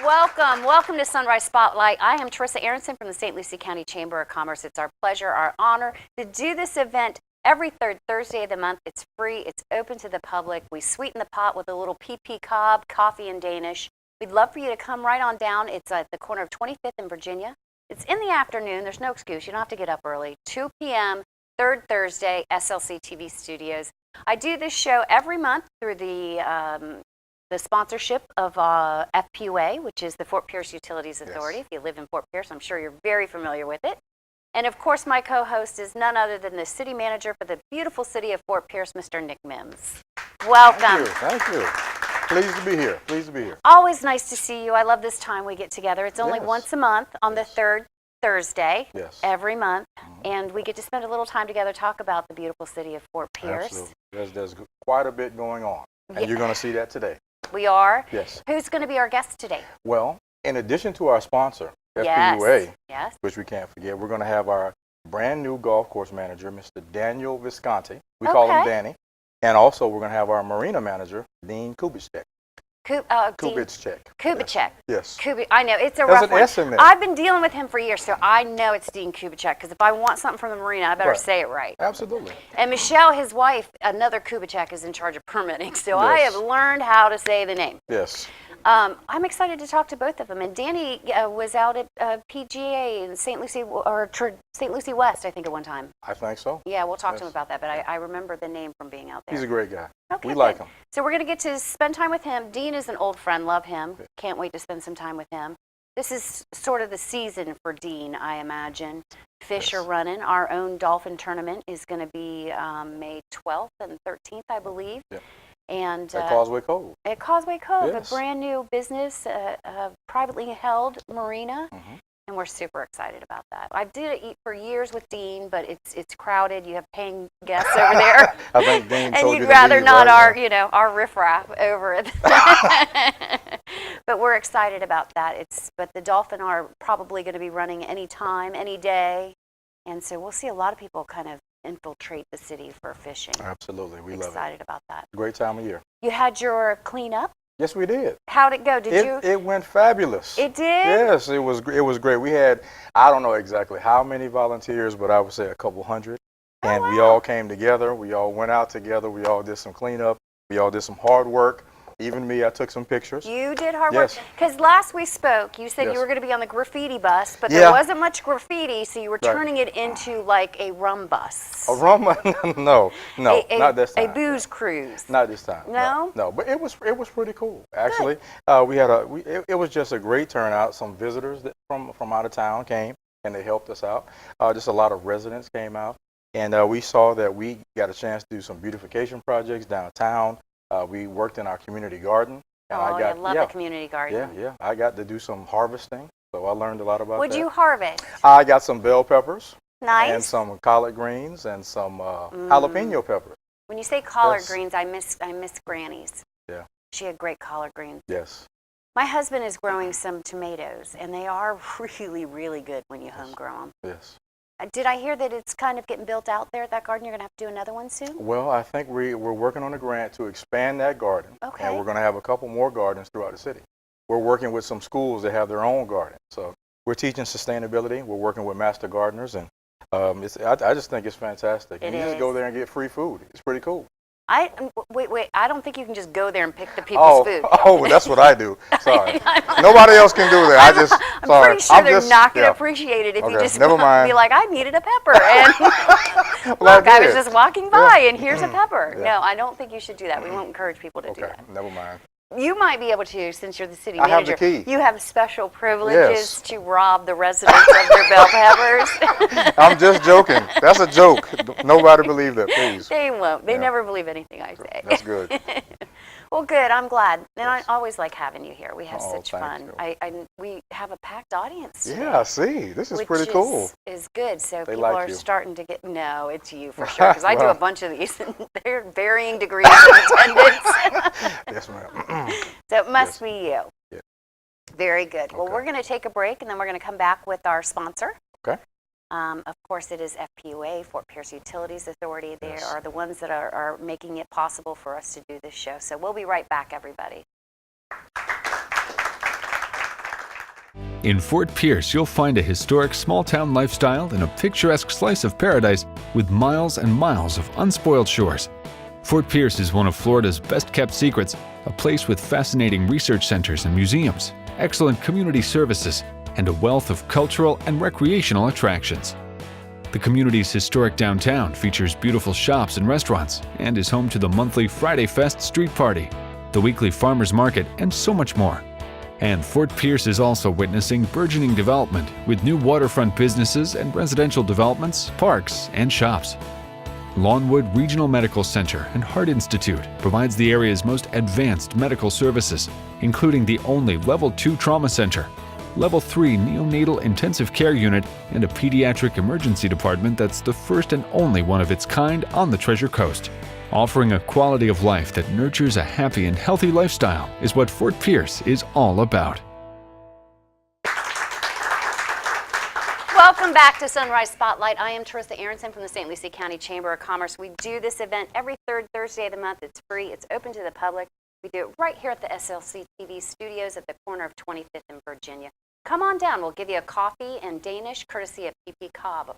Welcome to Sunrise Spotlight. I am Teresa Aronson from the St. Lucie County Chamber of Commerce. It's our pleasure, our honor to do this event every third Thursday of the month. It's free. It's open to the public. We sweeten the pot with a little PP cob, coffee and Danish. We'd love for you to come right on down. It's at the corner of 25th and Virginia. It's in the afternoon. There's no excuse. You don't have to get up early. 2 p.m., third Thursday, SLC TV Studios. I do this show every month through the sponsorship of FPUA, which is the Fort Pierce Utilities Authority. Yes. If you live in Fort Pierce, I'm sure you're very familiar with it. And of course, my co-host is none other than the city manager for the beautiful city of Fort Pierce, Mr. Nick Mims. Welcome. Thank you. Pleased to be here. Pleased to be here. Always nice to see you. I love this time we get together. It's only once a month on the third Thursday every month, and we get to spend a little time together, talk about the beautiful city of Fort Pierce. Absolutely. There's quite a bit going on, and you're going to see that today. We are? Yes. Who's going to be our guest today? Well, in addition to our sponsor, FPUA, which we can't forget, we're going to have our brand new golf course manager, Mr. Daniel Visconti. We call him Danny. And also, we're going to have our marina manager, Dean Kubicek. Kubicek. Yes. I know, it's a rough one. There's an S in there. I've been dealing with him for years, so I know it's Dean Kubicek, because if I want something from the marina, I better say it right. Absolutely. And Michelle, his wife, another Kubicek, is in charge of permitting, so I have learned how to say the name. Yes. I'm excited to talk to both of them. And Danny was out at PGA in St. Lucie, or St. Lucie West, I think, at one time. I think so. Yeah, we'll talk to him about that, but I remember the name from being out there. He's a great guy. Okay, we like him. So we're going to get to spend time with him. Dean is an old friend. Love him. Can't wait to spend some time with him. This is sort of the season for Dean, I imagine. Fish are running. Our own dolphin tournament is going to be May 12th and 13th, I believe. Yep. And at Causeway Cove. At Causeway Cove, a brand new business, privately held marina, and we're super excited about that. I did it for years with Dean, but it's crowded. You have paying guests over there. I think Dean and told you'd you rather leave, not right? our riffraff over it. But we're excited about that. But the dolphin are probably going to be running any time, any day, and so we'll see a lot of people kind of infiltrate the city for fishing. Absolutely, we love it. Excited about that. Great time of year. You had your cleanup? Yes, we did. How'd it go? It went fabulous. It did? Yes, it was great. We had, I don't know exactly how many volunteers, but I would say a couple hundred. And we all came together. We all went out together. We all did some cleanup. We all did some hard work. Even me, I took some pictures. You did hard work? Because last we spoke, you said you were going to be on the graffiti bus, but there wasn't much graffiti, so you were turning it into like a rum bus. A rum? No, not this time. A booze cruise. Not this time. No, but it was pretty cool. Actually, it was just a great turnout. Some visitors from out of town came and they helped us out. Just a lot of residents came out, and we saw that we got a chance to do some beautification projects downtown. We worked in our community garden. And I love the community garden. Yeah. I got to do some harvesting, so I learned a lot about that. What'd you harvest? I got some bell peppers. Nice. And some collard greens and some jalapeno peppers. When you say collard greens, I miss Granny's. Yeah. She had great collard greens. Yes. My husband is growing some tomatoes, and they are really, really good when you home grow them. Yes. Did I hear that it's kind of getting built out there at that garden? You're going to have to do another one soon? Well, I think we're working on a grant to expand that garden. Okay. And we're going to have a couple more gardens throughout the city. We're working with some schools that have their own garden. So we're teaching sustainability. We're working with master gardeners, and I just think it's fantastic. You just go there and get free food. It's pretty cool. Wait, I don't think you can just go there and pick the people's food. Oh, that's what I do. Sorry. Nobody else can do that. I'm pretty sure they're not going to appreciate it if you just be like, I needed a pepper. And look, I was just walking by and here's a pepper. No, I don't think you should do that. We won't encourage people to do that. Never mind. You might be able to, since you're the city manager. I have the key. You have special privileges to rob the residents of their bell peppers. I'm just joking. That's a joke. Nobody believe that, please. They won't. They never believe anything I say. That's good. Well, good. I'm glad. And I always like having you here. We have such fun. We have a packed audience today. Yeah, see. This is pretty cool. Is good. So they people like are you. starting to get, no, it's you for sure. Because I do a bunch of these, and they're varying degrees of attendance. Yes, ma'am. So it must be you. Yeah. Very good. Well, we're going to take a break, and then we're going to come back with our sponsor. Okay. Of course, it is FPUA, Fort Pierce Utilities Authority. They are the ones that are making it possible for us to do this show. So we'll be right back, everybody. In Fort Pierce, you'll find a historic small-town lifestyle and a picturesque slice of paradise with miles and miles of unspoiled shores. Fort Pierce is one of Florida's best-kept secrets, a place with fascinating research centers and museums, excellent community services, and a wealth of cultural and recreational attractions. The community's historic downtown features beautiful shops and restaurants and is home to the monthly Friday Fest street party, the weekly farmers market, and so much more. And Fort Pierce is also witnessing burgeoning development with new waterfront businesses and residential developments, parks, and shops. Lawnwood Regional Medical Center and Heart Institute provides the area's most advanced medical services, including the only Level 2 Trauma Center, Level 3 Neonatal Intensive Care Unit, and a pediatric emergency department that's the first and only one of its kind on the Treasure Coast. Offering a quality of life that nurtures a happy and healthy lifestyle is what Fort Pierce is all about. Welcome back to Sunrise Spotlight. I am Teresa Aronson from the St. Lucie County Chamber of Commerce. We do this event every third Thursday of the month. It's free. It's open to the public. We do it right here at the SLC TV studios at the corner of 25th and Virginia. Come on down. We'll give you a coffee and Danish courtesy of PP Cobb,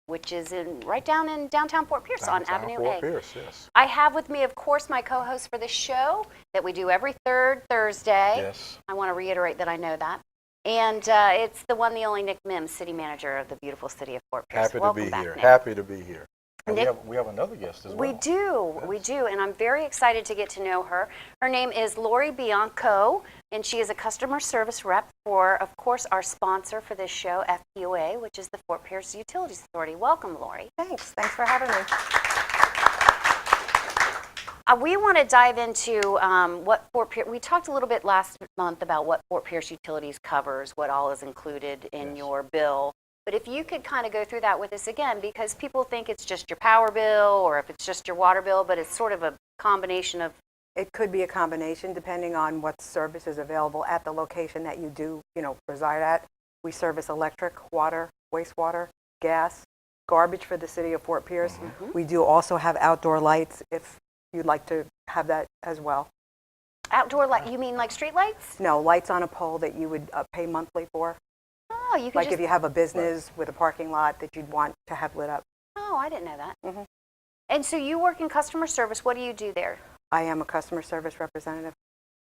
which is right down in downtown Fort Pierce on Avenue Fort A. Pierce, yes. I have with me, of course, my co-host for the show that we do every third Thursday. Yes. I want to reiterate that I know that. And it's the one, the only Nick Mims, city manager of the beautiful city of Fort Pierce. Happy Welcome to be back, here. Nick. Happy to be here. And Nick, we have another guest as well. we do, and I'm very excited to get to know her. Her name is Lori Bianco, and she is a customer service rep for, of course, our sponsor for this show, FPOA, which is the Fort Pierce Utilities Authority. Welcome, Lori. Thanks for having me. We want to dive into what Fort Pierce, we talked a little bit last month about what Fort Pierce Utilities covers, what all is included in your bill. But if you could kind of go through that with us again, because people think it's just your power bill or if it's just your water bill, but it's sort of a combination of. It could be a combination depending on what service is available at the location that you do, reside at. We service electric, water, wastewater, gas, garbage for the city of Fort Pierce. Mm-hmm. We do also have outdoor lights if you'd like to have that as well. Outdoor light, you mean like street lights? No, lights on a pole that you would pay monthly for. Oh, you could Like just. if you have a business with a parking lot that you'd want to have lit up. Oh, I didn't know that. Mm-hmm. And so you work in customer service. What do you do there? I am a customer service representative.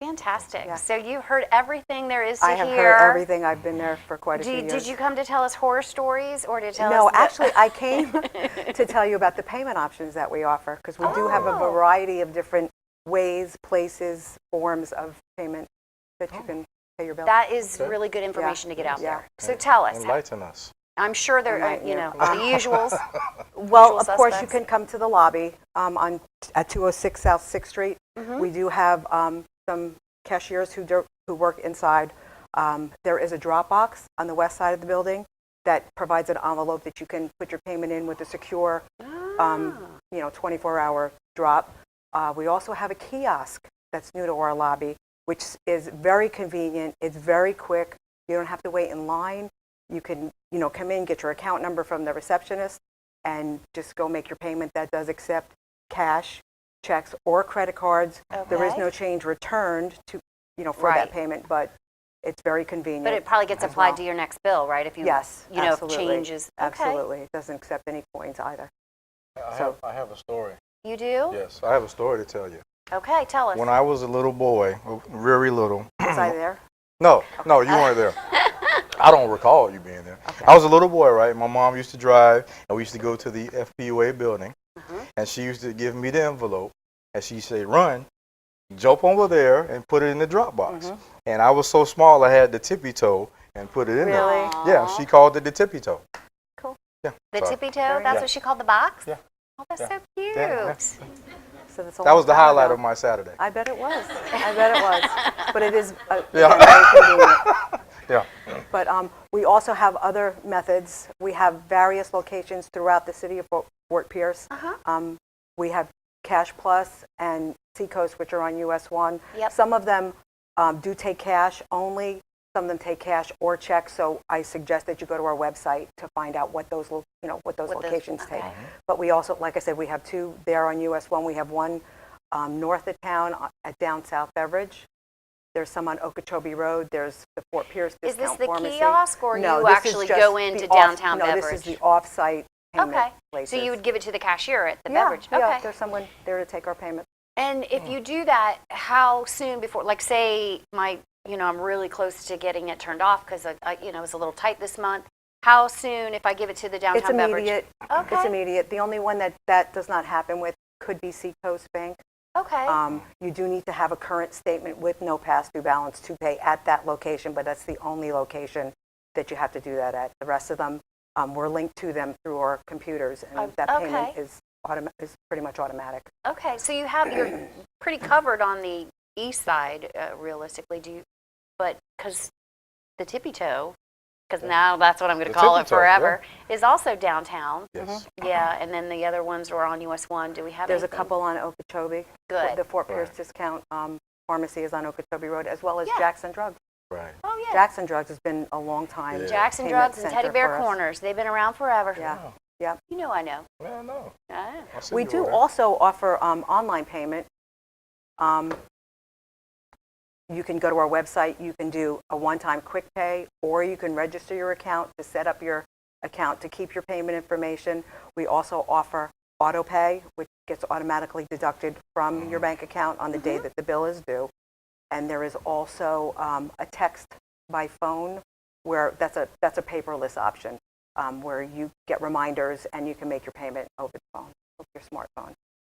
Fantastic. Yeah. So you heard everything there is to I have hear. heard everything. I've been there for quite a few years. Did you come to tell us horror stories or to tell us? No, actually, I came to tell you about the payment options that we offer because we do have a variety of different ways, places, forms of payment that you can pay your bill. That is really good information to get out Yeah. there. So tell us. Enlighten us. I'm sure there are, Enlighten you you. know, the usuals. Well, usual of course, you suspects. can come to the lobby at 206 South 6th Street. Mhm. We do have some cashiers who work inside. There is a drop box on the west side of the building that provides an envelope that you can put your payment in with a secure, 24-hour drop. We also have a kiosk that's new to our lobby, which is very convenient. It's very quick. You don't have to wait in line. You can, come in, get your account number from the receptionist, and just go make your payment. That does accept cash, checks, or credit cards. There is Okay. no change returned for Right. that payment, but it's very convenient. But it probably gets as applied well. to your next bill, right? If you, Yes, if absolutely. changes. Okay. Absolutely. It doesn't accept any coins either. I have a story. You do? Yes, I have a story to tell you. Okay, tell us. When I was a little boy, very little. Was I there? No, you weren't there. I don't recall you being there. Okay. I was a little boy, right? My mom used to drive, and we used to go to the FPOA building, and she used to give me the envelope, and she'd say, "Run, jump over there, and put it in the drop box." And I was so small, I had the tippy toe and put it in there. Really? Yeah, she called it the tippy toe. Cool. Yeah. The so tippy toe? That's Yeah. what she called the box? Yeah. Oh, that's Yeah. so cute. Yeah. So that's a That long was the time highlight ago. of my Saturday. I bet it was. I bet it was. But it is Yeah. again, very convenient. Yeah. But we also have other methods. We have various locations throughout the city of Fort Pierce. We have Cash Plus and Seacoast, which are on US 1. Yep. Some of them do take cash only. Some of them take cash or check. So I suggest that you go to our website to find out what those locations take. okay. But we also, like I said, we have two there on US 1. We have one north of town at Down South Beverage. There's some on Okeechobee Road. There's the Fort Pierce Is Discount this the Pharmacy. kiosk, or No, you this is actually just go into the downtown No, beverage? this is the off-site payment Okay. places. So you would give it to the cashier at the Yeah, beverage? yeah, Okay. there's someone there to take our payment. And if you do that, how soon before, like say I'm really close to getting it turned off because it was a little tight this month. How soon, if I give it to the It's downtown beverage? immediate. Okay. It's immediate. The only one that does not happen with could be Seacoast Bank. Okay. You do need to have a current statement with no past due balance to pay at that location, but that's the only location that you have to do that at. The rest of them, we're linked to them through our computers, and that payment okay. is pretty much automatic. Okay. So you're pretty covered on the east side, realistically. But because the tippy toe, because now that's what I'm going to The call it tippy toe, forever, is also downtown. Yes. Yeah, and then the other ones are on US 1. Do we have There's a anything? couple on Okeechobee. Good. The Fort Pierce Right. Discount Pharmacy is on Okeechobee Road, as well as Yeah. Jackson Drugs. Right. Oh, yeah. Jackson Drugs has been a long time. Yeah. Jackson payment Drugs and center Teddy Bear for us. Corners. They've been around forever. Yeah. Wow. Yep. You know I know. Well, no. I know. I see We you do over there. also offer online payment. You can go to our website. You can do a one-time quick pay, or you can register your account to set up your account to keep your payment information. We also offer auto pay, which gets automatically deducted from your bank account on the day that the bill is due. And there is also a text by phone, where that's a paperless option, where you get reminders and you can make your payment over the phone, with your smartphone.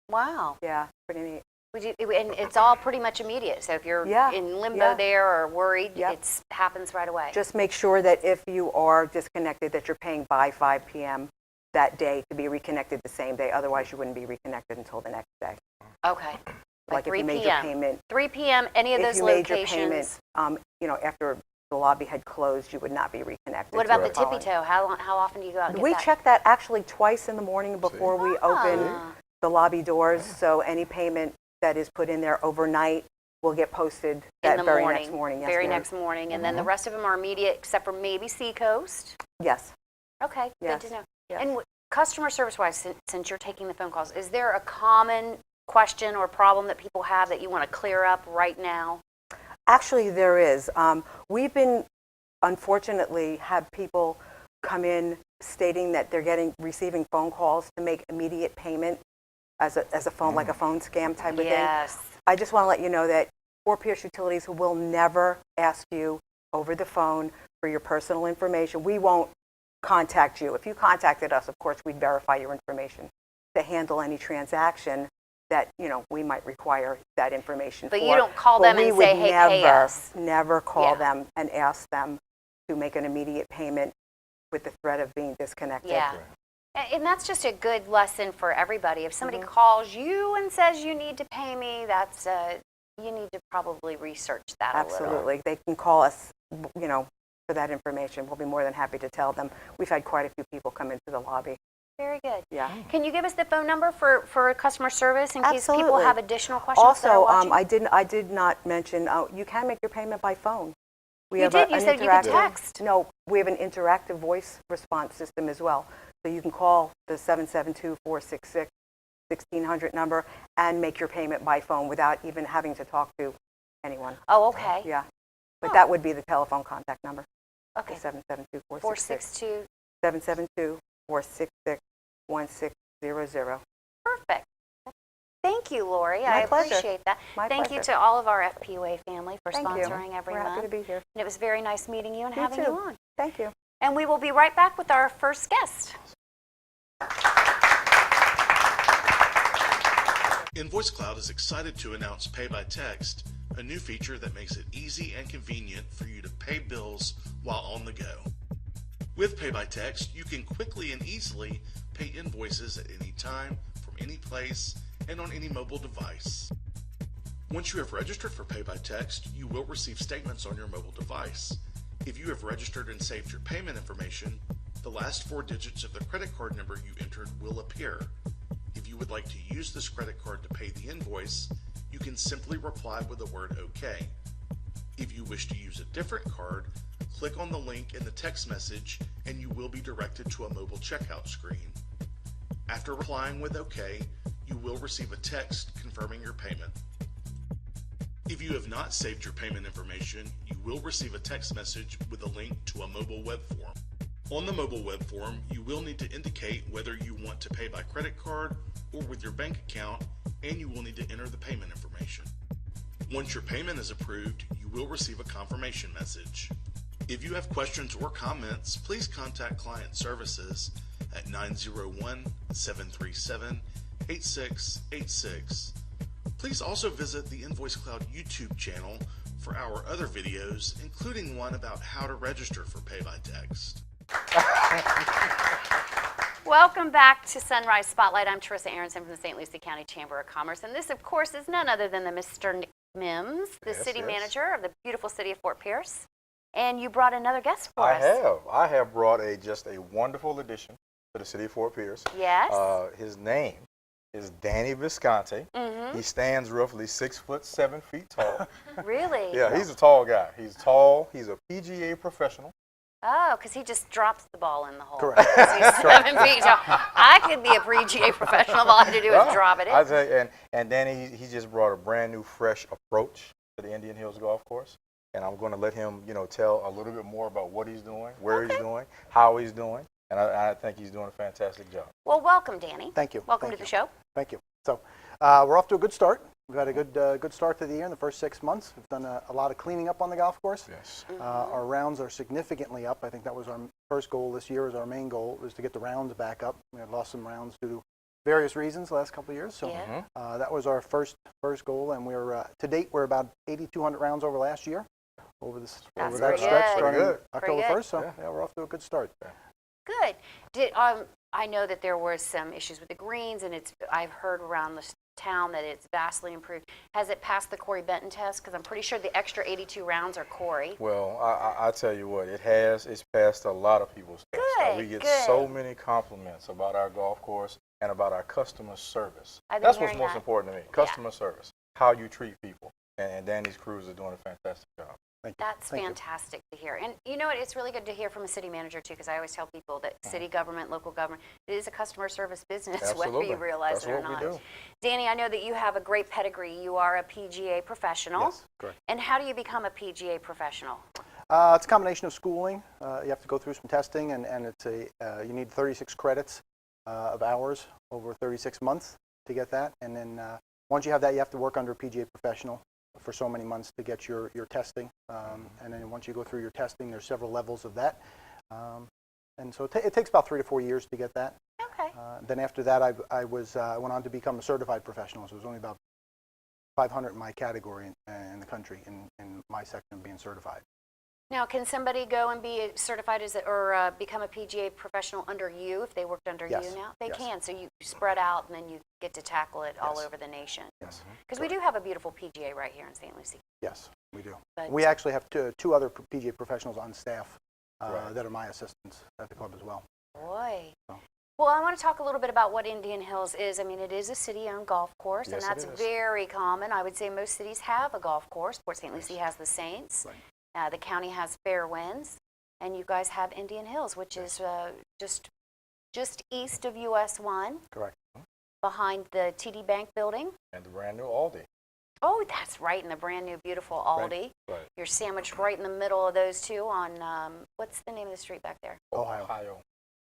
Wow. Yeah, pretty neat. And it's all pretty much immediate. So if you're Yeah, in limbo yeah. there or worried, Yep. it happens right away. Just make sure that if you are disconnected, that you're paying by 5 p.m. that day to be reconnected the same day. Otherwise, you wouldn't be reconnected until the next day. Okay. Like if 3 you made your p.m. payment, 3 p.m., any of if those you made your locations. payment, after the lobby had closed, you would not be reconnected. What about the to tippy following. toe? How often do you go out and get We that? check that actually twice in the morning before we open Ah. the lobby doors. So any payment that is put in there overnight will get posted In that the very morning. next morning. Yes, Very ma'am. next morning. And then the rest of them are immediate, except for maybe Seacoast. Yes. Okay, Yes. good to know. Yes. And customer service-wise, since you're taking the phone calls, is there a common question or problem that people have that you want to clear up right now? Actually, there is. We've been, unfortunately, had people come in stating that they're receiving phone calls to make immediate payment as a phone, like a phone scam type of thing. Yes. I just want to let you know that Fort Pierce Utilities will never ask you over the phone for your personal information. We won't contact you. If you contacted us, of course, we'd verify your information to handle any transaction that we might require that information But for. you don't call them and say, hey, pay us. Never call Yeah. them and ask them to make an immediate payment with the threat of being disconnected. Yeah. Right. And that's just a good lesson for everybody. If somebody Mm-hmm. calls you and says you need to pay me, that's you need to probably research that a little. Absolutely. They can call us, for that information. We'll be more than happy to tell them. We've had quite a few people come into the lobby. Very good. Yeah. Can you give us the phone number for customer service in case people Absolutely. have additional questions that are Also, watching? I did not mention, you can make your payment by phone. We You have did. You an said you could interactive- text. No, we have an interactive voice response system as well. So you can call the 772-466-1600 number and make your payment by phone without even having to talk to anyone. Oh, okay. Yeah. But Oh. that would be the telephone contact number, Okay. 772-466. 462. 772-466-1600. Perfect. Thank you, Lori. My I pleasure. appreciate that. My Thank you pleasure. to all of our FPUA family for Thank you. sponsoring every We're happy month. to be here. And it was very nice meeting you and You having too. you on. Thank you. And we will be right back with our first guest. Invoice Cloud is excited to announce Pay by Text, a new feature that makes it easy and convenient for you to pay bills while on the go. With Pay by Text, you can quickly and easily pay invoices at any time, from any place, and on any mobile device. Once you have registered for Pay by Text, you will receive statements on your mobile device. If you have registered and saved your payment information, the last 4 digits of the credit card number you entered will appear. If you would like to use this credit card to pay the invoice, you can simply reply with the word OK. If you wish to use a different card, click on the link in the text message and you will be directed to a mobile checkout screen. After replying with OK, you will receive a text confirming your payment. If you have not saved your payment information, you will receive a text message with a link to a mobile web form. On the mobile web form, you will need to indicate whether you want to pay by credit card or with your bank account, and you will need to enter the payment information. Once your payment is approved, you will receive a confirmation message. If you have questions or comments, please contact Client Services at 901-737-8686. Please also visit the Invoice Cloud YouTube channel for our other videos, including one about how to register for Pay by Text. Welcome back to Sunrise Spotlight. I'm Teresa Aronson from the St. Lucie County Chamber of Commerce, and this, of course, is none other than the Mr. Nick Mims, the city manager of the beautiful city of Fort Pierce. And you brought another guest for us. I have brought just a wonderful addition to the city of Fort Pierce. Yes. His name is Danny Visconti. He stands roughly 6 foot 7 feet tall. Really? Yeah, he's a tall guy. He's tall. He's a PGA professional. Oh, because he just drops the ball in the hole. Correct. 'Cause he's 7 feet tall. I could be a PGA professional. All I had to do is drop it in. I tell you, and Danny, he just brought a brand new, fresh approach to the Indian Hills Golf Course. And I'm going to let him, tell a little bit more about what he's doing, where he's doing, how he's doing. And I think he's doing a fantastic job. Well, welcome, Danny. Thank you. Welcome Thank to the you. show. Thank you. So we're off to a good start. We've had a good start to the year in the first 6 months. We've done a lot of cleaning up on the golf course. Yes. Our rounds are significantly up. I think that was our first goal this year. Was our main goal was to get the rounds back up. We had lost some rounds due to various reasons the last couple of years. So Yeah. that was our first goal, and we're to date we're about 8,200 rounds over last year. Over That's that pretty stretch good. starting Pretty good. October Pretty good. 1st. So yeah, we're off to a good start. Good. I know that there were some issues with the greens, and I've heard around the town that it's vastly improved. Has it passed the Corey Benton test? Because I'm pretty sure the extra 82 rounds are Corey. Well, I tell you what, it's passed a lot of people's tests. Good, We get good. so many compliments about our golf course and about our customer service. I've been That's what's hearing most that. important to me, customer service, how you treat people. And Danny's crews are doing a fantastic job. Thank you. That's Thank you. fantastic to hear. And you know what? It's really good to hear from a city manager, too, because I always tell people that city government, local government, it is a customer service business, whether Absolutely. you realize That's it or what we not. do. Danny, I know that you have a great pedigree. You are a PGA professional. Yes, correct. And how do you become a PGA professional? It's a combination of schooling. You have to go through some testing, and it's you need 36 credits of hours over 36 months to get that. And then once you have that, you have to work under a PGA professional for so many months to get your testing. And then once you go through your testing, there's several levels of that. And so it takes about 3 to 4 years to get that. Okay. Then after that, I went on to become a certified professional. So it was only about 500 in my category in the country in my section of being certified. Now, can somebody go and be certified or become a PGA professional under you if they worked under Yes. you now? They Yes. can. So you spread out, and then you get to tackle it all Yes. over the nation. Yes. Because we do have a beautiful PGA right here in St. Lucie. Yes, we do. But, We actually have two other PGA professionals on staff Right. that are my assistants at the club as well. Boy. So. Well, I want to talk a little bit about what Indian Hills is. I mean, it is a city-owned golf course, and Yes, it that's is. very common. I would say most cities have a golf course. Port St. Lucie has the Saints. Right. The county has Fairwinds, and you guys have Indian Hills, which is just east of US 1, Correct. behind the TD Bank building. And the brand new Aldi. Oh, that's right, in the brand new, beautiful Aldi. Right. You're sandwiched right in the middle of those two on, what's the name of the street back there? Ohio.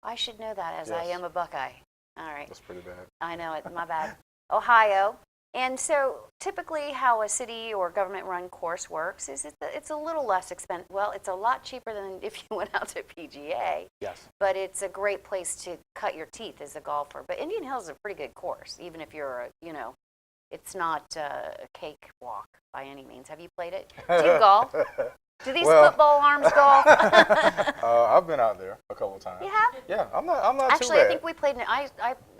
I should know that as I Yes. am a Buckeye. All right. That's pretty bad. I know it, my bad. Ohio. And so typically how a city or government-run course works is it's a little less expensive. Well, it's a lot cheaper than if you went out to PGA, Yes. but it's a great place to cut your teeth as a golfer. But Indian Hills is a pretty good course, even if you're, it's not a cakewalk by any means. Have you played it? Do you golf? Do these Well- football arms golf? I've been out there a couple of times. You have? Yeah, I'm not too Actually, bad. I think we played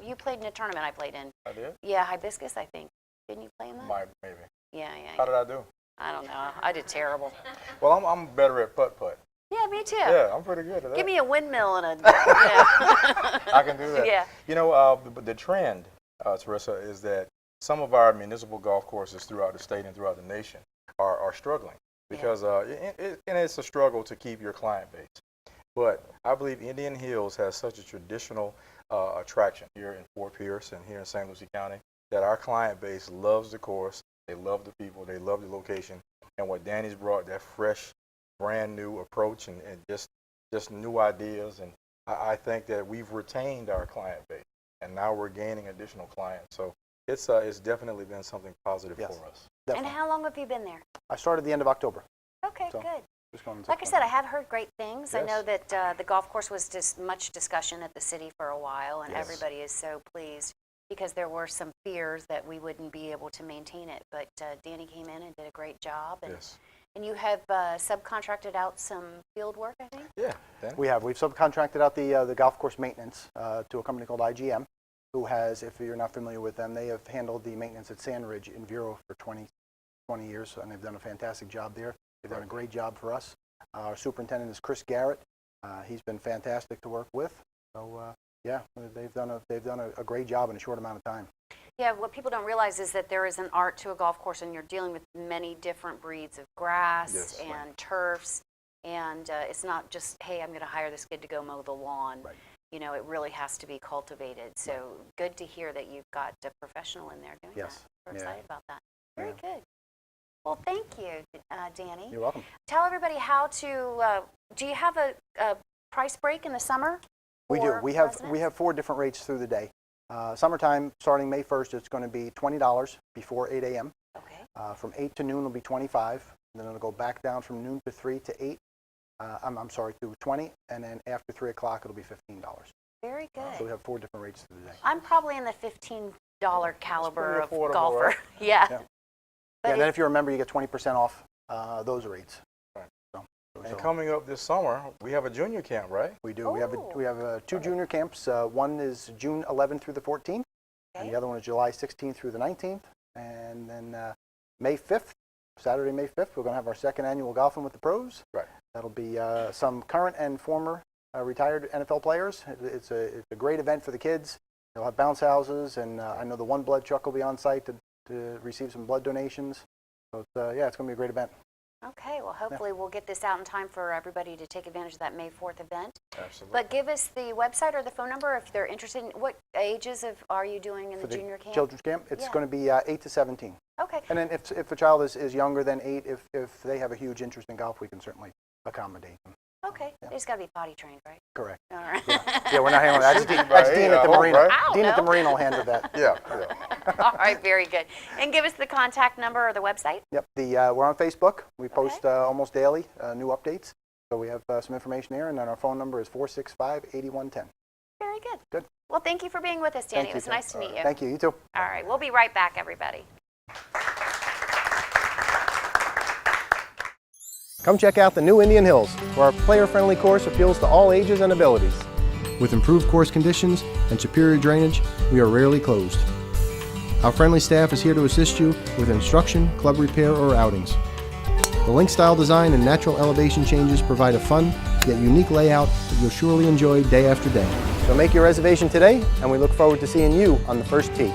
you played in a tournament I played in. I did? Yeah, Hibiscus, I think. Didn't you play in that? Maybe. Yeah. How did I do? I don't know. I did terrible. Well, I'm better at putt-putt. Yeah, me too. Yeah, I'm pretty good at that. Give me a windmill and a, I can do that. Yeah. The trend, Teresa, is that some of our municipal golf courses throughout the state and throughout the nation are struggling because and it's a struggle to keep your client base. But I believe Indian Hills has such a traditional attraction here in Fort Pierce and here in St. Lucie County that our client base loves the course. They love the people. They love the location. And what Danny's brought, that fresh, brand new approach and just new ideas. And I think that we've retained our client base, and now we're gaining additional clients. So it's definitely been something positive Yes. for us. Definitely. And how long have you been there? I started the end of October. Okay, So, good. Just going Like I said, I have heard great things. I Yes. know that the golf course was just much discussion at the city for a while, and Yes. everybody is so pleased because there were some fears that we wouldn't be able to maintain it. But Danny came in and did a great job. And, Yes. and you have subcontracted out some field work, I think? Yeah. Danny? We've subcontracted out the golf course maintenance to a company called IGM, who has, if you're not familiar with them, they have handled the maintenance at Sandridge in Vero for 20 years, and they've done a fantastic job there. They've done a great job for us. Our superintendent is Chris Garrett. He's been fantastic to work with. So yeah, they've done a great job in a short amount of time. Yeah, what people don't realize is that there is an art to a golf course, and you're dealing with many different breeds of grass Yes, and right. turfs, and it's not just, hey, I'm going to hire this kid to go mow the lawn. Right. You know, it really has to be cultivated. So good to hear that you've got a professional in there doing Yes. that. We're Yeah. excited about that. Very Yeah. good. Well, thank you, Danny. You're welcome. Tell everybody how to, do you have a price break in the summer? We do. for We have residents? 4 different rates through the day. Summertime, starting May 1st, it's going to be $20 before 8 a.m. Okay. From 8 to noon will be 25. And then it'll go back down from noon to 3 to 8. I'm sorry, to 20. And then after 3 o'clock, it'll be $15. Very good. So we have 4 different rates through the day. I'm probably in the $15 caliber of affordable, golfer. right? Yeah. Yeah. But And then it- if you're a member, you get 20% off those rates. Right. So And coming up this summer, we have a junior camp, right? we do. We Oh. have 2 junior camps. One is June 11th through the 14th, and Okay. the other one is July 16th through the 19th. And then May 5th, Saturday, May 5th, we're going to have our second annual Golfing with the Pros. Right. That'll be some current and former retired NFL players. It's a great event for the kids. They'll have bounce houses, and I know the One Blood truck will be on site to receive some blood donations. So it's going to be a great event. Okay, well, hopefully we'll get this out in time for everybody to take advantage of that May 4th event. Absolutely. But give us the website or the phone number if they're interested. What ages are you doing in For the junior camp? children's camp, it's Yeah. going to be 8 to 17. Okay. And then if a child is younger than 8, if they have a huge interest in golf, we can certainly accommodate them. Okay. They just got to be potty trained, right? Correct. All right. Yeah, we're not handling that. Should be That's by Dean 8, at the I hope, Marina. right? I don't Dean at the know. Marina will handle that. Yeah. All right, very good. And give us the contact number or the website. Yep. We're on Facebook. We post Okay. almost daily new updates. So we have some information there, and then our phone number is 465-8110. Very good. Good. Well, thank you for being with us, Danny. Thank It you, was Tim. nice to meet you. Thank you. You too. All right, we'll be right back, everybody. Come check out the new Indian Hills, where our player-friendly course appeals to all ages and abilities. With improved course conditions and superior drainage, we are rarely closed. Our friendly staff is here to assist you with instruction, club repair, or outings. The link-style design and natural elevation changes provide a fun, yet unique layout that you'll surely enjoy day after day. So make your reservation today, and we look forward to seeing you on the first tee.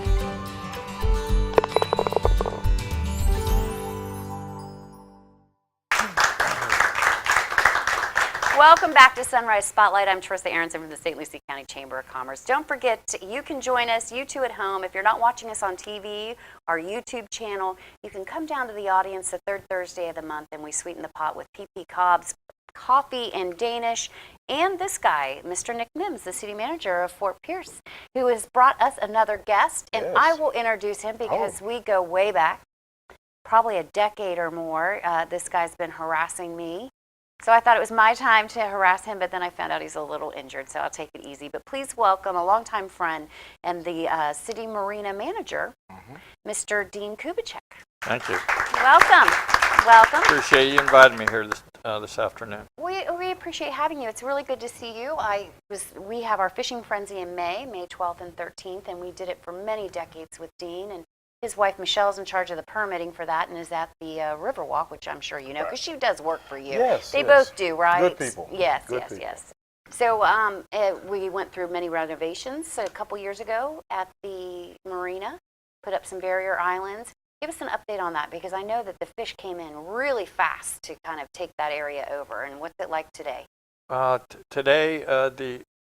Welcome back to Sunrise Spotlight. I'm Trissa Aronson from the St. Lucie County Chamber of Commerce. Don't forget, you can join us, you two at home. If you're not watching us on TV, our YouTube channel, you can come down to the audience the third Thursday of the month, and we sweeten the pot with P.P. Cobb's coffee and Danish, and this guy, Mr. Nick Mims, the city manager of Fort Pierce, who has brought us another guest, and Yes. I will introduce him because we go way back, probably a decade or more. This guy's been harassing me. So I thought it was my time to harass him, but then I found out he's a little injured, so I'll take it easy. But please welcome a longtime friend and the city marina manager, Mr. Dean Kubicek. Thank you. Welcome. Welcome. Appreciate you inviting me here this afternoon. We appreciate having you. It's really good to see you. We have our fishing frenzy in May 12th and 13th, and we did it for many decades with Dean. And his wife Michelle's in charge of the permitting for that and is at the Riverwalk, which I'm sure you know because she does work for you. Yes, They yes. both do, right? Good people. Yes, Good yes, people. yes. So we went through many renovations a couple years ago at the marina, put up some barrier islands. Give us an update on that because I know that the fish came in really fast to kind of take that area over. And what's it like today? Today,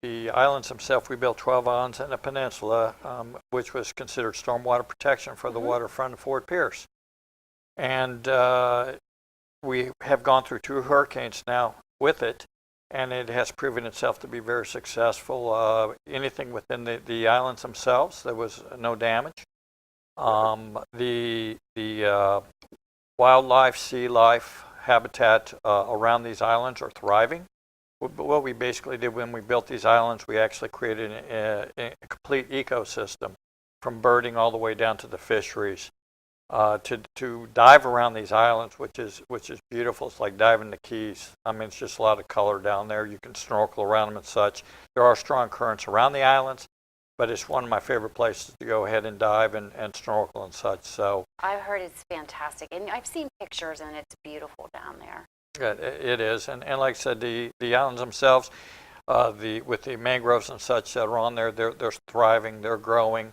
the islands themselves, we built 12 islands and a peninsula, which was considered stormwater protection for the waterfront of Fort Pierce. And we have gone through 2 hurricanes now with it, and it has proven itself to be very successful. Anything within the islands themselves, there was no damage. The wildlife, sea life, habitat around these islands are thriving. What we basically did when we built these islands, we actually created a complete ecosystem from birding all the way down to the fisheries. To dive around these islands, which is beautiful. It's like diving the Keys. I mean, it's just a lot of color down there. You can snorkel around them and such. There are strong currents around the islands, but it's one of my favorite places to go ahead and dive and snorkel and such. So I've heard it's fantastic, and I've seen pictures, and it's beautiful down there. it is, and like I said, the islands themselves, with the mangroves and such that are on there, they're thriving, they're growing.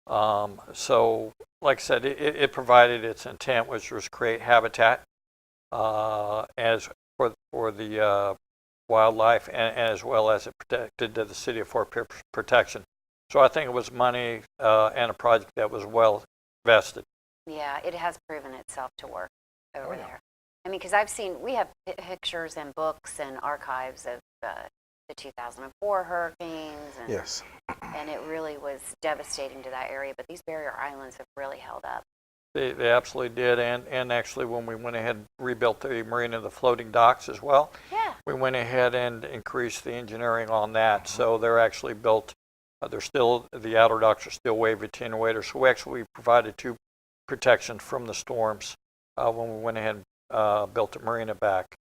So, like I said, it provided its intent, which was create habitat as for the wildlife, and as well as it protected the city of Fort Pierce protection. So I think it was money and a project that was well invested. Yeah, it has proven itself to work over yeah. there. I mean, because we have pictures and books and archives of the 2004 hurricanes, and, Yes. and it really was devastating to that area, but these barrier islands have really held up. They absolutely did, and actually when we went ahead and rebuilt the marina, the floating docks as well, Yeah. we went ahead and increased the engineering on that. So they're actually built, they're still, the outer docks are still wave attenuators. So we actually provided 2 protections from the storms when we went ahead and built the marina back.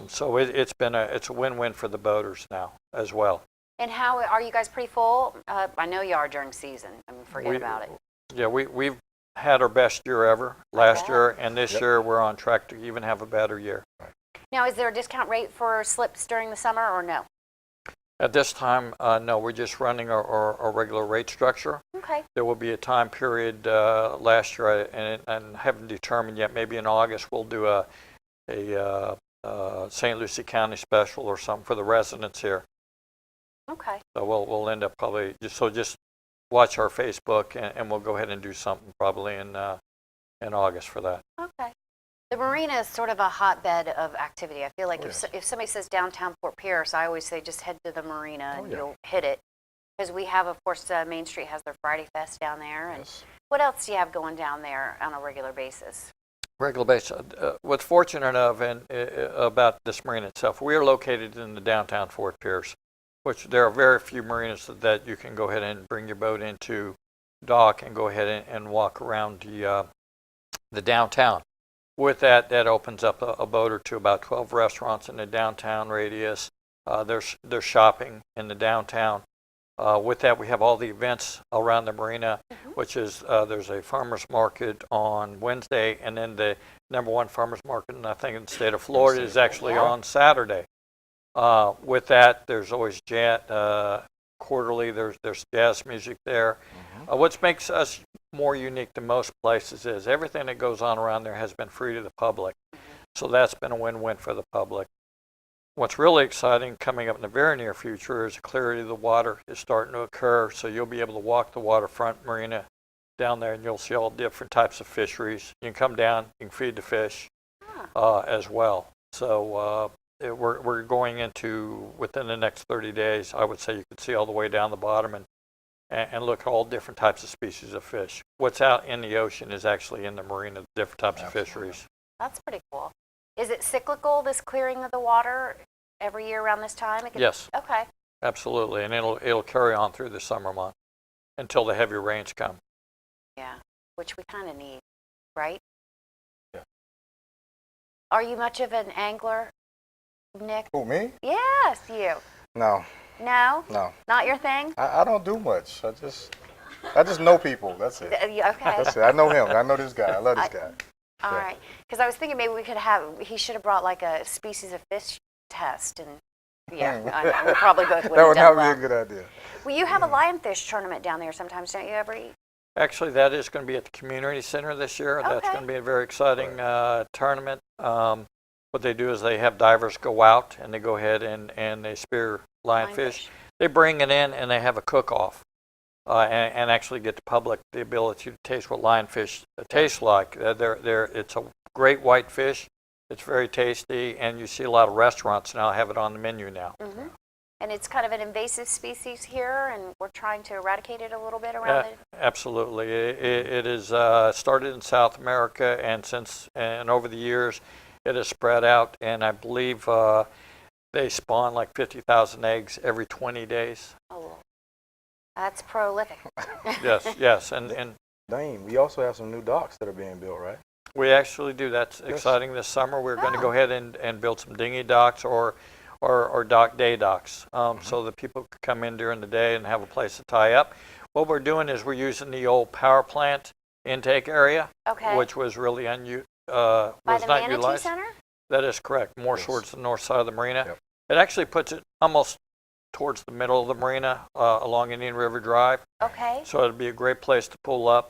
So it's a win-win for the boaters now as well. And how are you guys pretty full? I know you are during season. I mean, forget about it. Yeah, we've had our best year ever last year, and this Yep. year we're on track to even have a better year. Now, is there a discount rate for slips during the summer, or no? At this time, no, we're just running our regular rate structure. Okay. There will be a time period last year, and haven't determined yet. Maybe in August we'll do a St. Lucie County special or something for the residents here. Okay. So we'll end up probably just watch our Facebook, and we'll go ahead and do something probably in August for that. Okay. The marina is sort of a hotbed of activity. I feel like if somebody says downtown Fort Pierce, I always say just head to the marina and you'll hit it. Because we have, of course, Main Street has their Friday Fest down there. And Yes. what else do you have going down there on a regular basis? Regular basis. What's fortunate about this marina itself, we are located in the downtown Fort Pierce, which there are very few marinas that you can go ahead and bring your boat into dock and go ahead and walk around the downtown. With that opens up a boat or two, about 12 restaurants in the downtown radius. There's shopping in the downtown. With that, we have all the events around the marina, which is there's a farmer's market on Wednesday, and then the #1 farmer's market, I think, in the state of Florida is actually on Saturday. With that, there's always quarterly, there's jazz music there. What makes us more unique than most places is everything that goes on around there has been free to the public. So that's been a win-win for the public. What's really exciting coming up in the very near future is clarity of the water is starting to occur. So you'll be able to walk the waterfront marina down there, and you'll see all different types of fisheries. You can come down, you can feed the fish as well. So we're going into, within the next 30 days, I would say you could see all the way down the bottom and look at all different types of species of fish. What's out in the ocean is actually in the marina, different types of fisheries. That's pretty cool. Is it cyclical, this clearing of the water, every year around this time? Yes. Okay. Absolutely, and it'll carry on through the summer month until the heavy rains come. Yeah, which we kind of need, right? Yeah. Are you much of an angler, Nick? Who, me? Yes, you. No. No? No. Not your thing? I don't do much. I just know people. That's it. Okay. That's it. I know him. I know this guy. I love this guy. All right. Because I was thinking maybe he should have brought like a species of fish test. And yeah, I know. We probably both would That have would done not well. be a good idea. Well, you have a lionfish tournament down there sometimes, don't you, every? Actually, that is going to be at the community center this year. That's Okay. going to be a very exciting tournament. What they do is they have divers go out and they go ahead and they spear lionfish. They bring it in and they have a cook-off. and actually get the public the ability to taste what lionfish tastes like. It's a great white fish. It's very tasty, and you see a lot of restaurants now have it on the menu now. Mm-hmm. And it's kind of an invasive species here, and we're trying to eradicate it a little bit around it. Absolutely, it is started in South America, and over the years, it has spread out. And I believe they spawn like 50,000 eggs every 20 days. Oh, that's prolific. Yes, and Dane, we also have some new docks that are being built, right? we actually do. That's exciting this summer. We're going to go ahead and build some dinghy docks or dock day docks, so that people could come in during the day and have a place to tie up. What we're doing is we're using the old power plant intake area, Okay. which was really By was the not Manatee utilized. Center? That is correct. More Yes. towards the north side of the marina. Yep. It actually puts it almost towards the middle of the marina, along Indian River Drive. Okay. So it'd be a great place to pull up,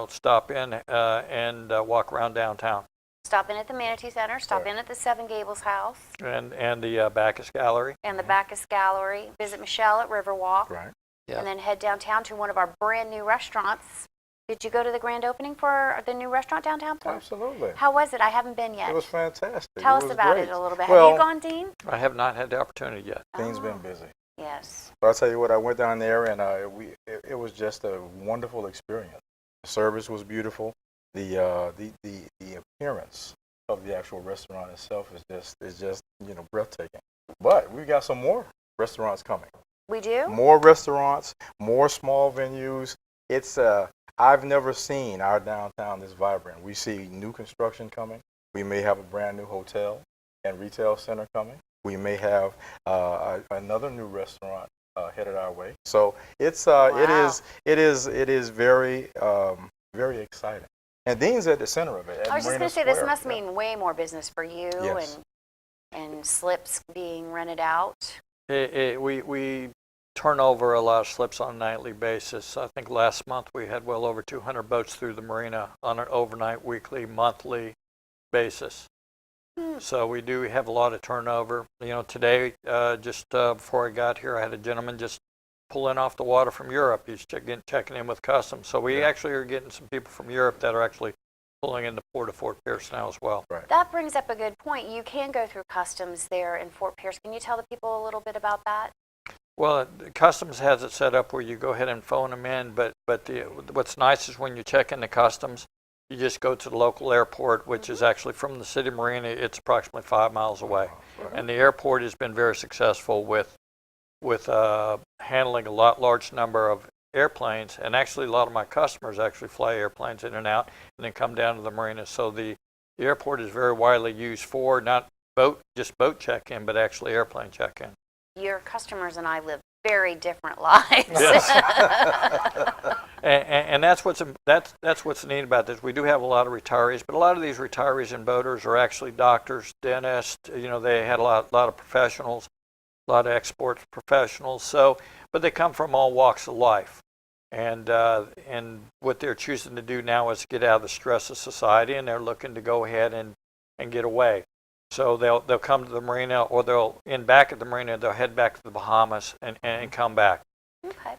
stop in and walk around downtown. Stop in at the Manatee Center, stop in at the Seven Gables House And the Bacchus Gallery. and the Bacchus Gallery, visit Michelle at Riverwalk, Right. Yeah. and then head downtown to one of our brand new restaurants. Did you go to the grand opening for the new restaurant downtown? Paul? Absolutely. How was it? I haven't been yet. It was fantastic. Tell It us was about great. it a little bit. Well, Have you gone, Dean? I have not had the opportunity yet. Dean's Oh. been busy. Yes. But I'll tell you what, I went down there and it was just a wonderful experience. The service was beautiful. The appearance of the actual restaurant itself is just breathtaking. But we got some more restaurants coming. We do? More restaurants, more small venues. It's I've never seen our downtown this vibrant. We see new construction coming. We may have a brand new hotel and retail center coming. We may have another new restaurant headed our way. So it's it is very very exciting. And Dean's at the center of it. At I was just Marina going to say, this Square. must Yeah. mean way more business for you Yes. and slips being rented out. We turn over a lot of slips on a nightly basis. I think last month we had well over 200 boats through the marina on an overnight, weekly, monthly basis. So we do have a lot of turnover. Today, just before I got here, I had a gentleman just pull in off the water from Europe. He's checking in with customs. So we actually are getting some people from Europe that are actually pulling into Port of Fort Pierce now as well. Right. That brings up a good point. You can go through customs there in Fort Pierce. Can you tell the people a little bit about that? Well, customs has it set up where you go ahead and phone them in, but what's nice is when you check into customs, you just go to the local airport, which is actually from the city marina. It's approximately 5 miles away, and the airport has been very successful with handling a large number of airplanes. And actually, a lot of my customers actually fly airplanes in and out, and then come down to the marina. So the airport is very widely used for not just boat check-in, but actually airplane check-in. Your customers and I live very different lives. Yes. and that's what's neat about this. We do have a lot of retirees, but a lot of these retirees and boaters are actually doctors, dentists. They had a lot of professionals, a lot of export professionals. So, but they come from all walks of life, and what they're choosing to do now is get out of the stress of society, and they're looking to go ahead and get away. So they'll come to the marina, or back at the marina, they'll head back to the Bahamas and come back. Okay.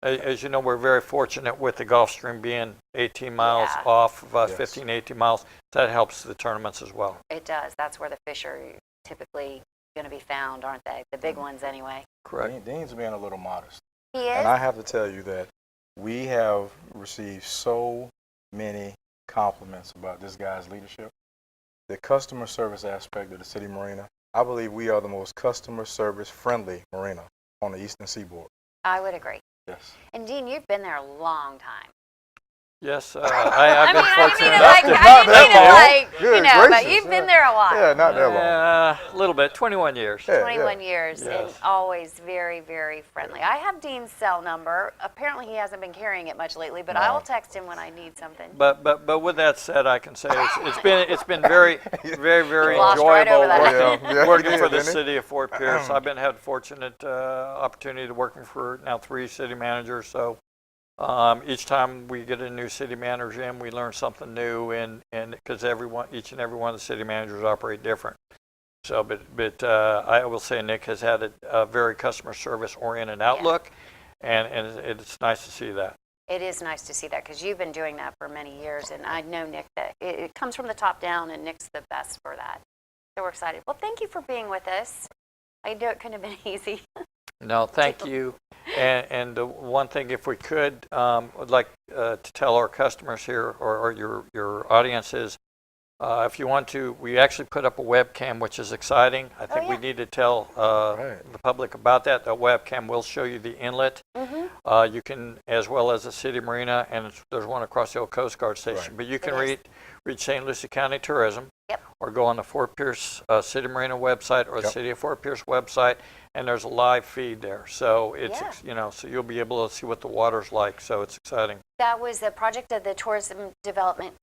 As you know, we're very fortunate with the Gulf Stream being 18 miles Yeah. off of us, Yes. 15, 18 miles. That helps the tournaments as well. It does. That's where the fish are typically going to be found, aren't they? The big ones anyway. Correct. Dean's being a little modest. He is? And I have to tell you that we have received so many compliments about this guy's leadership. The customer service aspect of the city marina, I believe we are the most customer service friendly marina on the eastern seaboard. I would agree. Yes. And Dean, you've been there a long time. Yes, I've been fortunate Not enough that long. Good but gracious, you've been yeah. there a while. Yeah, not that long. a little bit, 21 years. Yeah. 21 years and Yes. always very, very friendly. I have Dean's cell number. Apparently he hasn't been carrying it much lately, but No. I will text him when I need something. But with that said, I can say it's been very, very, very Glossed right enjoyable over that. Yeah, working he for did, the didn't he? city of Fort Pierce. I've been had fortunate opportunity to working for now 3 city managers. So each time we get a new city manager in, we learn something new, and because each and every one of the city managers operate different. So, but I will say Nick has had a very customer service oriented outlook, and it's nice to see that. It is nice to see that because you've been doing that for many years, and I know, Nick, that it comes from the top down, and Nick's the best for that. So we're excited. Well, thank you for being with us. I know it couldn't have been easy. No, thank you. And the one thing, if we could, would like to tell our customers here or your audiences, if you want to, we actually put up a webcam, which is exciting. I think we need to tell the public about that. The webcam will show you the inlet. You can, as well as the city marina, and there's one across the old Coast Guard station. But you can reach St. Lucie County Tourism, or go on the Fort Pierce City Marina website or the City of Fort Pierce website, and there's a live feed there. So it's so you'll be able to see what the water's like. So it's exciting. That was a project of the Tourist Development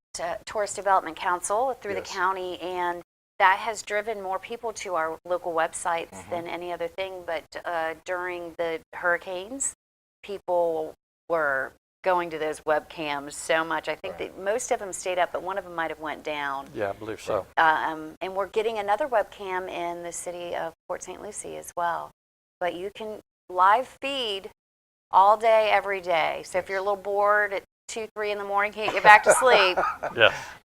Council through the county, and that has driven more people to our local websites than any other thing. But during the hurricanes, people were going to those webcams so much. I think that most of them stayed up, but one of them might have went down. Yeah, I believe so. And we're getting another webcam in the city of Port St. Lucie as well. But you can live feed all day, every day. So if you're a little bored at 2, 3 in the morning, can't get back to sleep,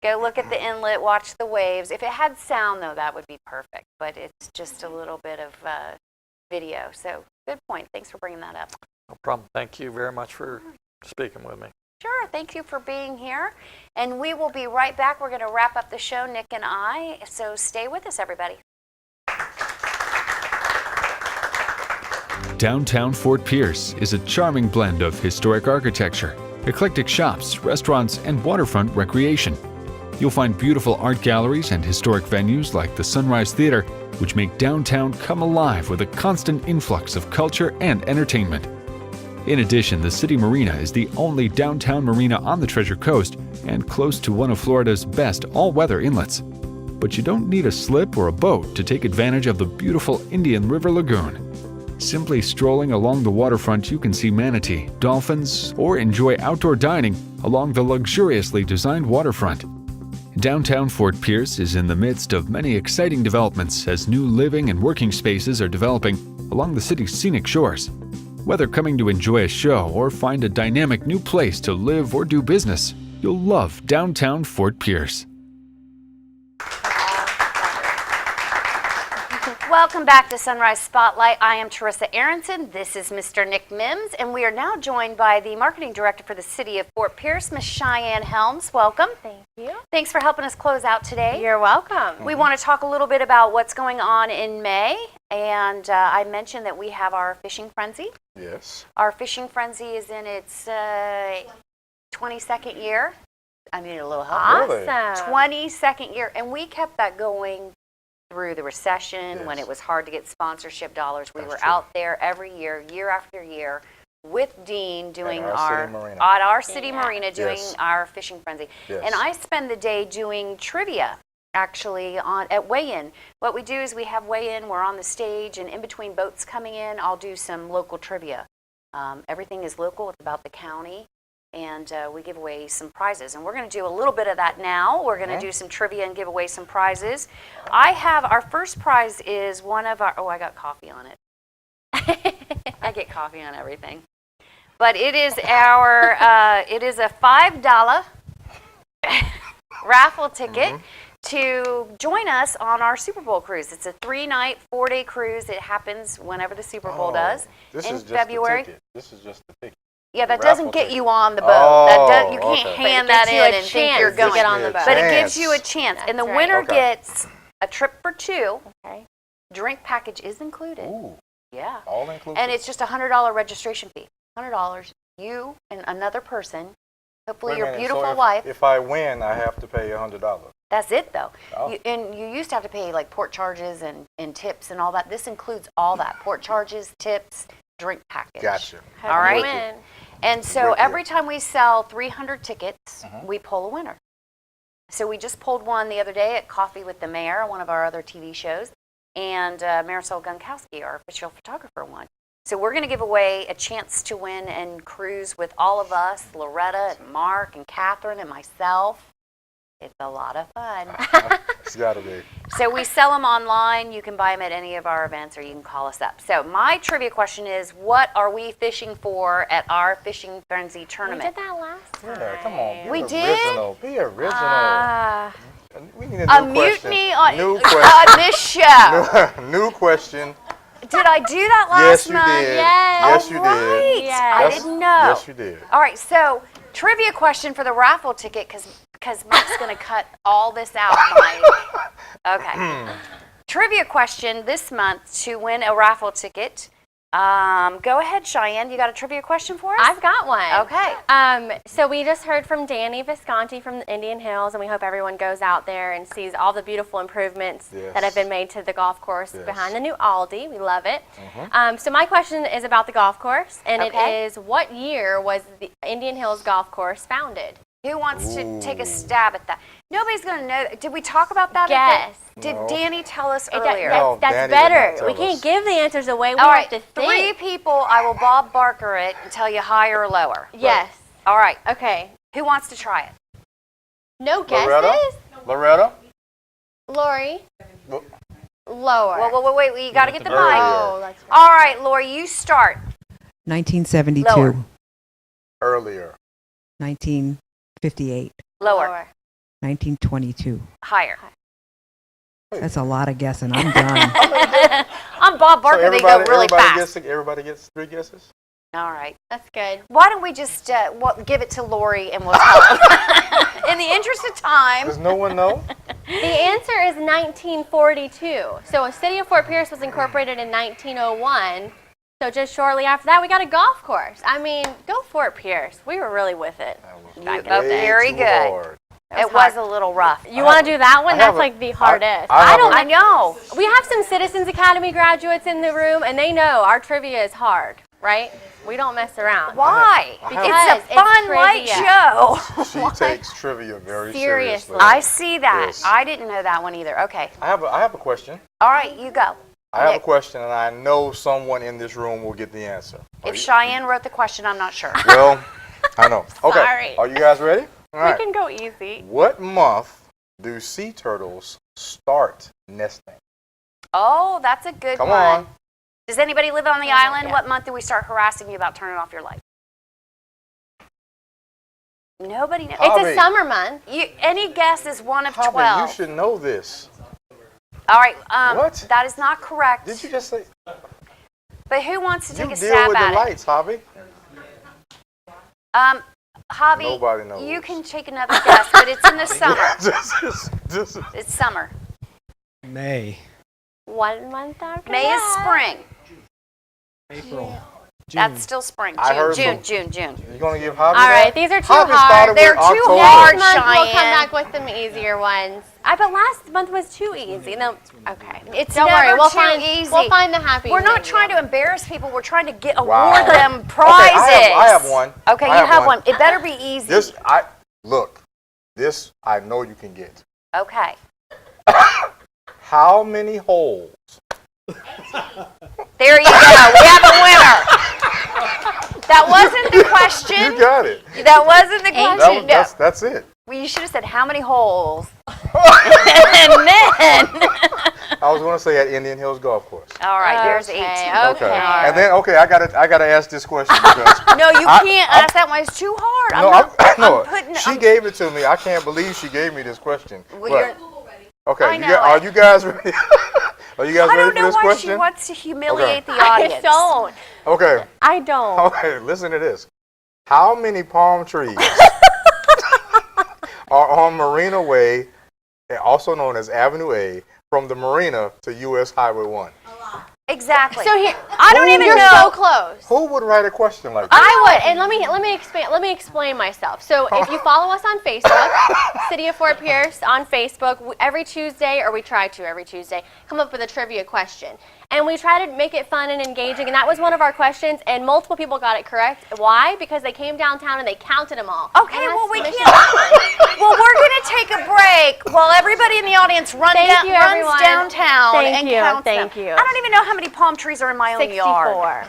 go look at the inlet, watch the waves. If it had sound, though, that would be perfect. But it's just a little bit of video. So good point. Thanks for bringing that up. No problem. Thank you very much for speaking with me. Sure. Thank you for being here. And we will be right back. We're going to wrap up the show, Nick and I. So stay with us, everybody. Downtown Fort Pierce is a charming blend of historic architecture, eclectic shops, restaurants, and waterfront recreation. You'll find beautiful art galleries and historic venues like the Sunrise Theater, which make downtown come alive with a constant influx of culture and entertainment. In addition, the City Marina is the only downtown marina on the Treasure Coast and close to one of Florida's best all-weather inlets. But you don't need a slip or a boat to take advantage of the beautiful Indian River Lagoon. Simply strolling along the waterfront, you can see manatee, dolphins, or enjoy outdoor dining along the luxuriously designed waterfront. Downtown Fort Pierce is in the midst of many exciting developments as new living and working spaces are developing along the city's scenic shores. Whether coming to enjoy a show or find a dynamic new place to live or do business, you'll love downtown Fort Pierce. Welcome back to Sunrise Spotlight. I am Teresa Aronson. This is Mr. Nick Mims, and we are now joined by the Marketing Director for the City of Fort Pierce, Ms. Cheyenne Helms. Welcome. Thank you. Thanks for helping us close out today. You're welcome. We want to talk a little bit about what's going on in May, and I mentioned that we have our Fishing Frenzy. Yes. Our Fishing Frenzy is in its 22nd year. I need a little help. Really? Awesome. 22nd year, and we kept that going through the recession when Yes. it was hard to get sponsorship dollars. We That's were true. out there every year, year after year, with Dean doing our our city marina. at our city Yeah. marina doing Yes. our Fishing Frenzy. Yes. And I spend the day doing trivia actually at weigh-in. What we do is we have weigh-in, we're on the stage, and in between boats coming in, I'll do some local trivia. Everything is local, it's about the county, and we give away some prizes. And we're going to do a little bit of that now. We're going to do some trivia and give away some prizes. I have, our first prize is one of our, I got coffee on it. I get coffee on everything. But it is our, it is a $5 raffle ticket to join us on our Super Bowl cruise. It's a 3-night, 4-day cruise. It happens whenever the Super Bowl does This in is just February. The ticket. This is just the ticket. Yeah, that The doesn't raffle get ticket. you on the boat. Oh, You can't okay. hand But it that gives you in a and think you're chance to going. get on the boat. But it Chance. gives you a chance. And the That's right. winner Okay. gets a trip for 2. Okay. Drink package is included. Ooh, Yeah. all inclusive. And it's just a $100 registration fee. $100. You and another person, hopefully Wait a your minute, beautiful so wife. If I win, I have to pay $100. That's it, though. Oh. And you used to have to pay like port charges and tips and all that. This includes all that. Port charges, tips, drink package. Gotcha. Have All you right. win. And so Wicked. every time we sell 300 tickets, Mhm. we pull a winner. So we just pulled one the other day at Coffee with the Mayor, one of our other TV shows, and Marisol Gunkowski, our official photographer, won. So we're going to give away a chance to win and cruise with all of us, Loretta and Mark and Catherine and myself. It's a lot of fun. It's got to be. So we sell them online. You can buy them at any of our events, or you can call us up. So my trivia question is, what are we fishing for at our Fishing Frenzy We tournament? did that last time. Yeah, come on. Be We original. did? Be original. We need A a new question. mutiny on New question. this show. New question. Did I do that Yes, last you month? did. Yes. Yes, you All right. did. Yes. I That's- didn't know. Yes, you did. All right, so trivia question for the raffle ticket, because Mike's going to cut all this out, Mike. Okay. Trivia question this month to win a raffle ticket. Go ahead, Cheyenne. You got a trivia question for us? I've got one. Okay. So we just heard from Danny Visconti from the Indian Hills, and we hope everyone goes out there and sees all the beautiful improvements Yes. that have been made to the golf course Yes. behind the new Aldi. We love it. So my question is about the golf course, and Okay. it is, what year was the Indian Hills Golf Course founded? Who wants to take a stab at that? Nobody's going to know. Did we talk about that? Guess. Did No. Danny tell us It- that- earlier? No, that's Danny did not better. tell We can't us. give the answers away. We All have right, to three think. people. I will Bob Barker it and tell you higher or lower. Yes. All right. Okay. Who wants to try it? No Loretta? guesses? Loretta? Lori? Well- Lower. Well, wait. You got to get the mic. Oh, that's right. All right, Lori, you start. 1972, Lower. Earlier. 1958, Lower. 1922. Higher. That's a lot of guessing. I'm done. I'm Bob Barker. They go really fast. Everybody gets 3 guesses? All right. That's good. Why don't we just give it to Lori and we'll tell her. In the interest of time. Does no one know? The answer is 1942. So a city of Fort Pierce was incorporated in 1901. So just shortly after that, we got a golf course. I mean, go Fort Pierce. We were really with it. Back in the Way day. very too good. hard. It was a little rough. You want to do that one? I That's have a- like the hardest. I know. We have some Citizens Academy graduates in the room, and they know our trivia is hard, right? We don't mess around. Why? Because It's a fun, light trivia. show. She takes trivia very Seriously. seriously. I see that. Yes. I didn't know that one either. Okay. I have a question. All right, you go. I have a Nick. question, and I know someone in this room will get the answer. If Cheyenne wrote the question, I'm not sure. Well, I know. Okay. Sorry. Are you guys ready? All We right. can go easy. What month do sea turtles start nesting? Oh, that's a good Come one. on. Does anybody live on the island? yeah. What month do we start harassing you about turning off your light? Nobody knows. Hobby. It's a summer month. Any guess is one of Hobby, 12. you should know this. All right. What? That is not correct. Did you just say? But who wants to take You a deal stab with the at it? lights, Hobby. Hobby, Nobody knows. you can take another guess, but it's in the summer. This is- It's summer. May, 1 month after May is that. spring. April, June. That's still spring. I heard June. You gonna give Hobby All right, that? these are too Hobby hard. started They're with too October. hard. Next month we'll come Cheyenne. back with some easier ones. But last month was too easy. No, okay. It's Don't never worry, we'll too find easy. We'll find the happy. We're not medium. trying to embarrass people. We're trying to Wow. award them Okay, prizes. I have one. Okay, I you have one. one. It better be easy. This I know you can get. Okay. How many holes? There you go. We have a winner. That wasn't the question. You got it. That wasn't the question. No. That's it. Well, you should have said how many holes. And then. I was gonna say at Indian Hills Golf Course. All right, there's Okay, 18. okay. And then I gotta ask this question because No, you can't ask that one. It's too hard. she gave it to me. I can't believe she gave me this question. Well, But- okay, I know are it. you guys ready? Are you guys I ready don't for know this why question? she wants to humiliate the I audience. don't. Okay. I don't. Okay, listen to this. How many palm trees are on Marina Way, also known as Avenue A, from the Marina to U.S. Highway 1? Exactly. So here, I don't even you're know. so close. Who would write a question like that? I would, and let me explain myself. So if you follow us on Facebook, City of Fort Pierce on Facebook, every Tuesday, or we try to every Tuesday, come up with a trivia question. And we try to make it fun and engaging, and that was one of our questions, and multiple people got it correct. Why? Because they came downtown and they counted them all. Okay, And well, that's we mission can't. accomplished. Well, we're going to take a break while everybody in the audience runs Thank you, everyone. downtown Thank and you, counts thank them. you. I don't even know how many palm trees are in my own 64. yard.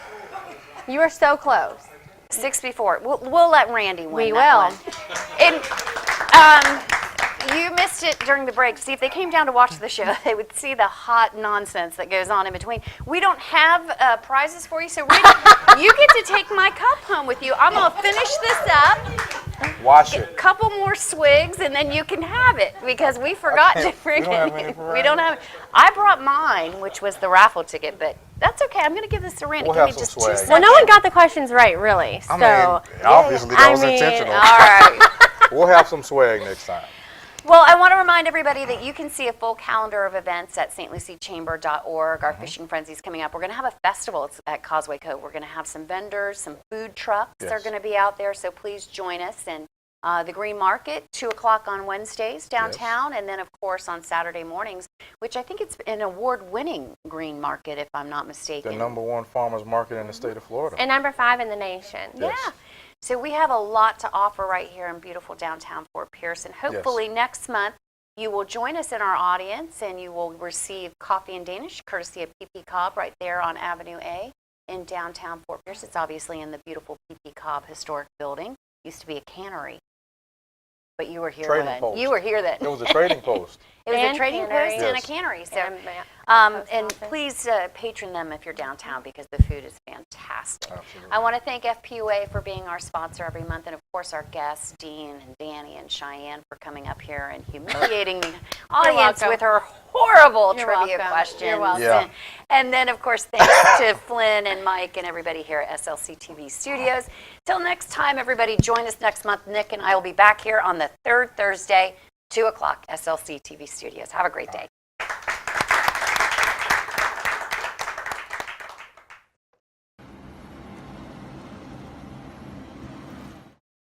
You were so close. 64. We'll let Randy win. We that will. one. And you missed asked it during the break. See, if they came down to watch the show, they would see the hot nonsense that goes on in between. We don't have prizes for you, so Rita, you get to take my cup home with you. I'm going to finish this up, Wash it. couple more swigs, and then you can have it because we forgot to bring don't have it. any for We don't have. I brought mine, which was the raffle ticket, but that's okay. I'm going to give this to Randy. We'll Give have me some just 2 swag. seconds. Well, no one got the questions right, really. So, Obviously that was intentional. All right. We'll have some swag next time. Well, I want to remind everybody that you can see a full calendar of events at stluciechamber.org. Our Fishing Frenzy's coming up. We're going to have a festival at Causeway Cove. We're going to have some vendors, some food trucks are Yes. going to be out there, so please join us. And the Green Market, 2 o'clock on Wednesdays downtown, and then, of course, on Saturday mornings, which I think it's an award-winning Green Market, if I'm not mistaken. The #1 farmers market in the state of Florida. and number 5 in the nation. Yes. Yeah. So we have a lot to offer right here in beautiful downtown Fort Pierce. And hopefully next month you will join us in our audience and you will receive coffee and Danish courtesy of PP Cobb right there on Avenue A in downtown Fort Pierce. It's obviously in the beautiful PP Cobb historic building. Used to be a cannery. But you were here Trading then. post. You were here then. It was a trading post. It was a And trading cannery. post and a Yes. cannery. So, And, post and office. please patron them if you're downtown because the food is fantastic. Absolutely. I want to thank FPUA for being our sponsor every month, and of course our guests, Dean and Danny and Cheyenne, for coming up here and humiliating the audience welcome. with her horrible You're trivia welcome. questions. You're welcome. Yeah. And then, of course, thanks to Flynn and Mike and everybody here at SLC TV Studios. Till next time, everybody, join us next month. Nick and I will be back here on the third Thursday, 2 o'clock, SLC TV Studios. Have a great day.